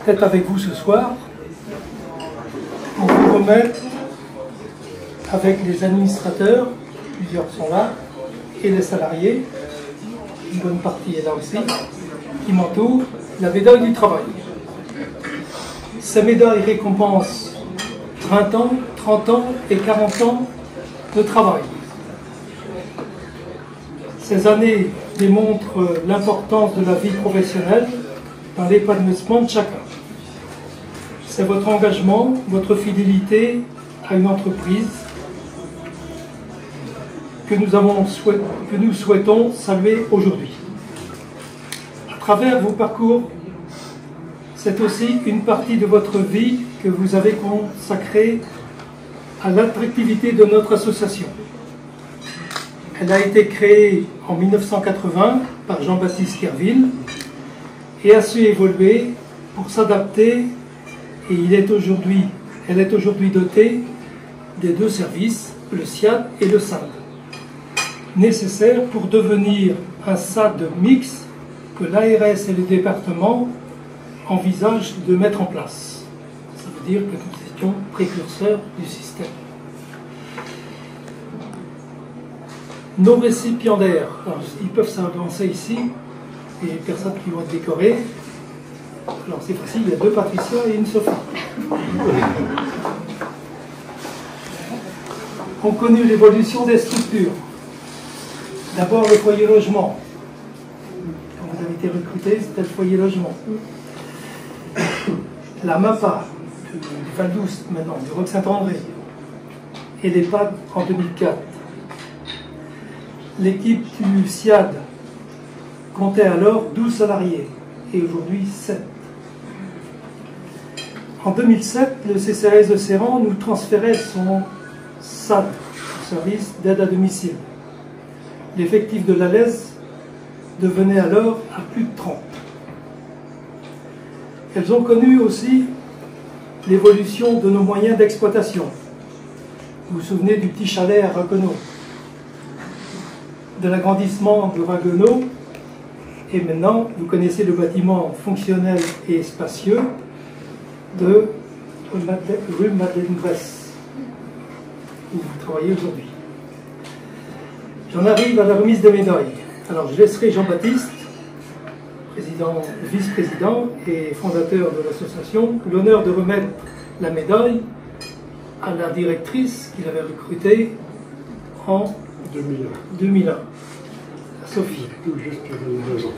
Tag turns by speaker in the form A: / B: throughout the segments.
A: être avec vous ce soir pour vous remettre avec les administrateurs, plusieurs sont là, et les salariés, une bonne partie est là aussi, qui m'entourent, la médaille du travail. Ces médailles récompensent 20 ans, 30 ans et 40 ans de travail. Ces années démontrent l'importance de la vie professionnelle dans l'épanouissement de chacun. C'est votre engagement, votre fidélité à une entreprise que nous souhaitons saluer aujourd'hui. À travers vos parcours, c'est aussi une partie de votre vie que vous avez consacrée à l'attractivité de notre association. Elle a été créée en 1980 par Jean-Baptiste Kerville et a su évoluer pour s'adapter, et elle est aujourd'hui dotée des deux services, le SIAD et le SAD, nécessaires pour devenir un SAD mix que l'ARS et le département envisagent de mettre en place. Ça veut dire que nous étions précurseurs du système. Nos récipiendaires, alors, ils peuvent s'avancer ici, et les personnes qui vont être décorées. Alors c'est facile, il y a deux Patricia et une Sophie. On connaît l'évolution des structures. D'abord le foyer logement. Quand vous avez été recruté, c'était le foyer logement. La MAPA, du Val-d'Oust maintenant, du Roc Saint-André, et l'EHPAD en 2004. L'équipe du SIAD comptait alors 12 salariés et aujourd'hui 7. En 2007, le CCAS de Serran nous transférait son SAD, le service d'aide à domicile. L'effectif de l'ALES devenait alors à plus de 30. Elles ont connu aussi l'évolution de nos moyens d'exploitation. Vous vous souvenez du petit chalet à Raguenau, de l'agrandissement de Raguenau, et maintenant vous connaissez le bâtiment fonctionnel et spacieux de rue Madeleine-Bresse, où vous travaillez aujourd'hui. J'en arrive à la remise des médailles. Alors je laisserai Jean-Baptiste, vice-président et fondateur de l'association, l'honneur de remettre la médaille à la directrice qu'il avait recrutée en 2001. Sophie.
B: Tout juste 2 ans.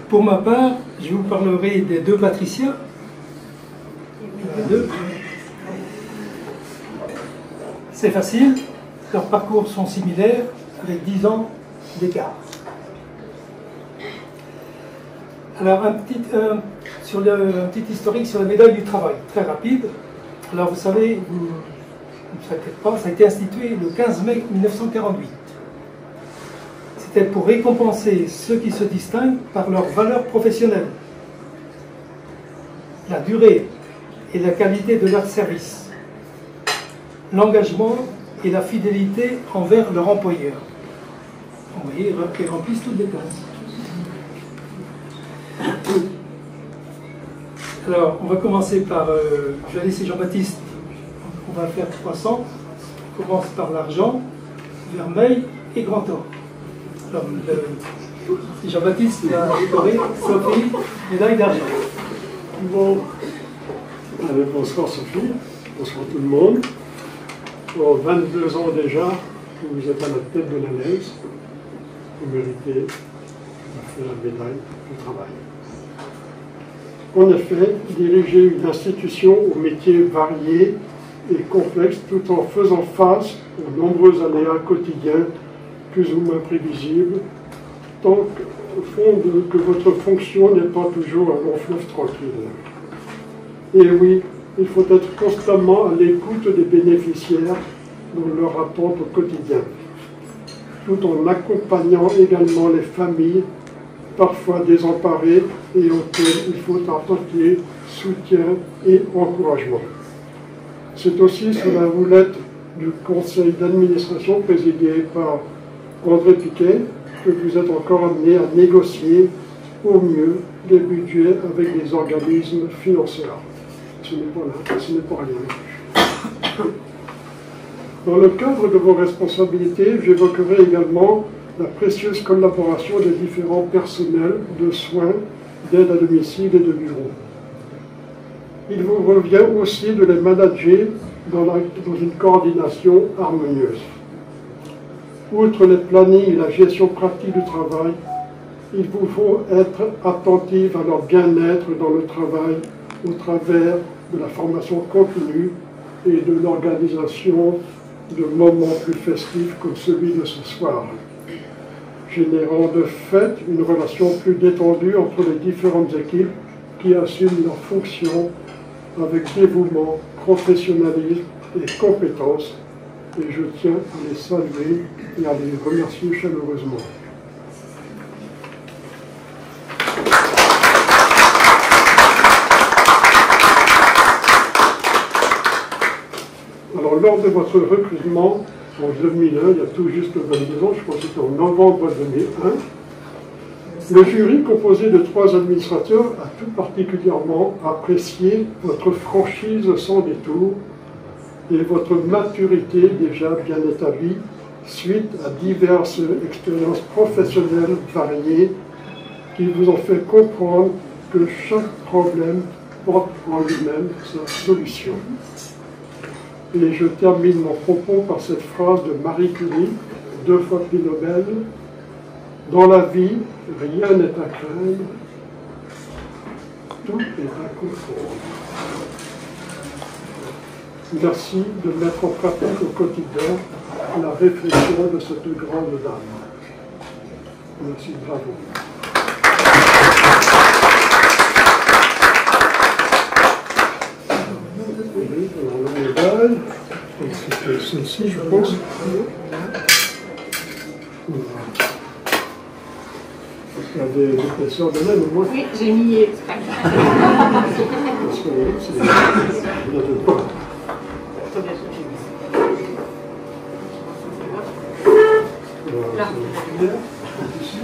A: Pour ma part, je vous parlerai des deux Patricia. Il y en a deux. C'est facile, leurs parcours sont similaires, avec 10 ans d'écart. Alors, un petit historique sur la médaille du travail, très rapide. Alors, vous savez, vous ne savez peut-être pas, ça a été institué le 15 mai 1948. C'était pour récompenser ceux qui se distinguent par leur valeur professionnelle, la durée et la qualité de leur service, l'engagement et la fidélité envers leur employeur. Vous voyez, ils remplissent toutes les cases. Alors, on va commencer par, je vais laisser Jean-Baptiste, on va faire 300. On commence par l'argent, vermeil et grand or. Alors, Jean-Baptiste a décoré Sophie, médaille d'argent.
B: Bon, bonsoir Sophie, bonsoir tout le monde. Bon, 22 ans déjà, vous êtes à la tête de l'ALES, vous méritez la médaille du travail. En effet, diriger une institution aux métiers variés et complexes tout en faisant face aux nombreux aléas quotidiens plus ou moins prévisibles, tant font que votre fonction n'est pas toujours un long fleuve tranquille. Et oui, il faut être constamment à l'écoute des bénéficiaires dans leur attente au quotidien, tout en accompagnant également les familles, parfois désemparées et auxquelles il faut apporter soutien et encouragement. C'est aussi sous la houlette du conseil d'administration présidé par André Piquet que vous êtes encore amené à négocier au mieux les budgets avec des organismes financeurs. Ce n'est pas rien. Dans le cadre de vos responsabilités, j'évoquerai également la précieuse collaboration des différents personnels de soins, d'aide à domicile et de bureau. Il vous revient aussi de les manager dans une coordination harmonieuse. Outre les plannings et la gestion pratique du travail, il vous faut être attentif à leur bien-être dans le travail au travers de la formation continue et de l'organisation de moments plus festifs comme celui de ce soir, générant de fait une relation plus détendue entre les différentes équipes qui assument leurs fonctions avec dévouement, professionnalisme et compétence, et je tiens à les saluer et à les remercier chaleureusement. Alors, lors de votre recrutement en 2001, il y a tout juste 22 ans, je crois que c'était en novembre 2001, le jury, composé de 3 administrateurs, a tout particulièrement apprécié votre franchise sans détour et votre maturité déjà bien établie suite à diverses expériences professionnelles variées qui vous ont fait comprendre que chaque problème porte en lui-même sa solution. Et je termine mon propos par cette phrase de Marie Curie, 2 fois prix Nobel. Dans la vie, rien n'est à craindre, tout est à comprendre. Merci de mettre en pratique au quotidien la réflexion de cette grande dame. Merci, bravo. Oui, alors la médaille, c'était celle-ci, je pense. Il y a des épaisseurs de même, au moins.
C: Oui, j'ai mis exprès.
B: Parce que c'est... Il y a deux points.
C: Là.
B: Ici.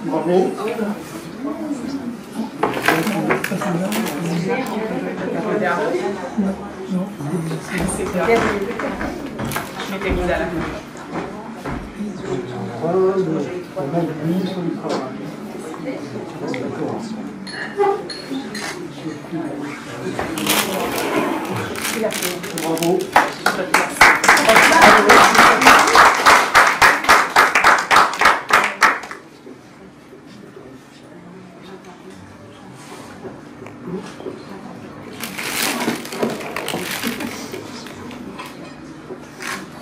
B: Bravo.
C: C'est clair. Je m'étais mise à la fin.
B: Bravo.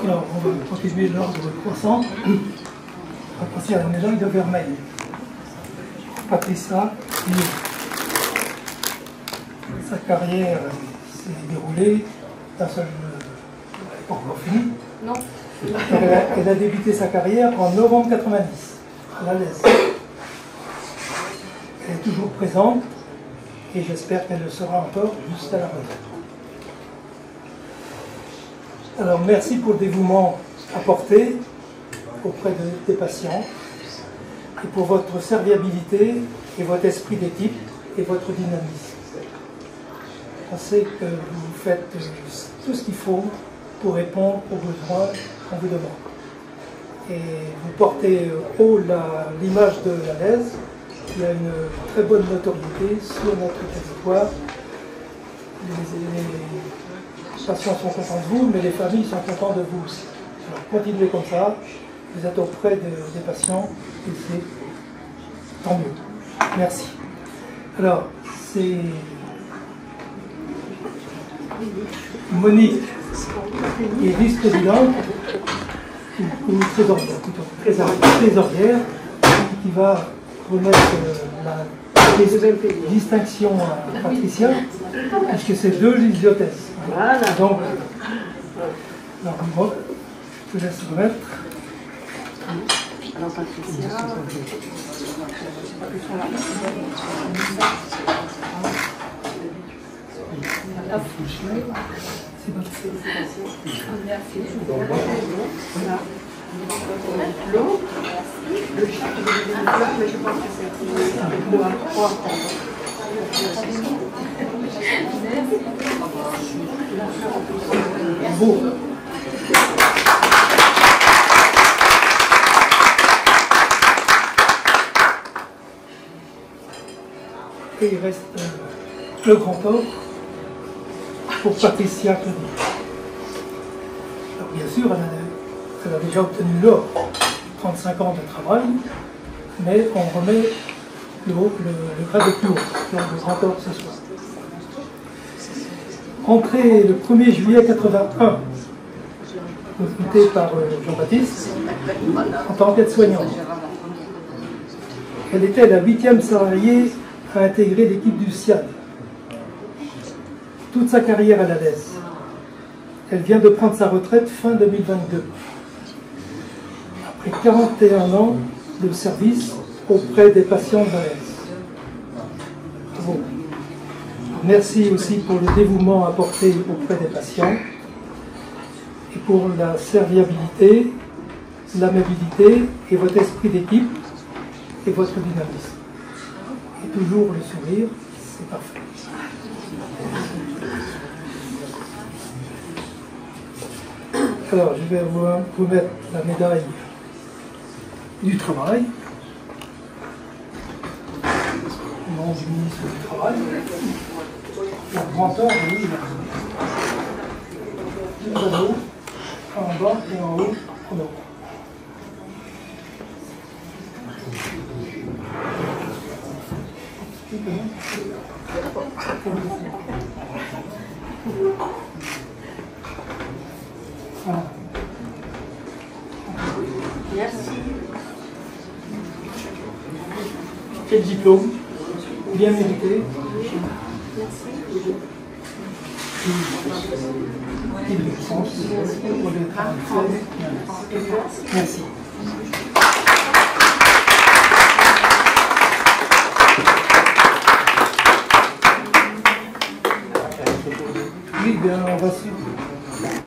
A: Alors, on va continuer l'ordre croissant. On va passer à la médaille de vermeil. Patricia, sa carrière s'est déroulée d'un seul pas encore fini.
C: Non.
A: Elle a débuté sa carrière en novembre 90, à la Lèze. Elle est toujours présente et j'espère qu'elle le sera encore juste à la retraite. Alors merci pour le dévouement apporté auprès des patients et pour votre serviabilité et votre esprit d'équipe et votre dynamisme. Je sais que vous faites tout ce qu'il faut pour répondre aux besoins qu'on vous demande. Et vous portez haut l'image de la Lèze, qui a une très bonne notoriété sur notre territoire. Les patients sont contents de vous, mais les familles sont contentes de vous aussi. Alors continuez comme ça, vous êtes auprès des patients, et c'est tant mieux. Merci. Alors, c'est Monique, qui est vice-présidente, ou trésorière plutôt, trésorière, qui va remettre la distinction à Patricia, puisque c'est 2 lysiotesses.
C: Voilà.
A: Donc, alors, je te laisse remettre.
C: Alors, Patricia.
A: C'est bon.
D: L'eau, le chat qui veut des fleurs, mais je pense que c'est le 3.
A: Bon. Et il reste le grand or pour Patricia Claudy. Alors bien sûr, elle a déjà obtenu l'or, 35 ans de travail, mais on remet le grade le plus haut, donc le grand or ce soir. Entrée le 1er juillet 81, recrutée par Jean-Baptiste en tant qu'aide-soignante. Elle était la 8e salariée à intégrer l'équipe du SIAD. Toute sa carrière à la laisse. Elle vient de prendre sa retraite fin 2022. Après 41 ans de service auprès des patients de la laisse. Bon. Merci aussi pour le dévouement apporté auprès des patients et pour la serviabilité, l'amabilité et votre esprit d'équipe et votre dynamisme. Et toujours le sourire, c'est parfait. Alors, je vais vous mettre la médaille du travail. Au nom du ministre du Travail. Le grand or, oui, il y a deux anneaux, un en bas et en haut, en haut. Voilà.
D: Merci.
A: Quel diplôme, bien mérité. Et de France pour le travail fait. Merci. Oui, bien, on va suivre.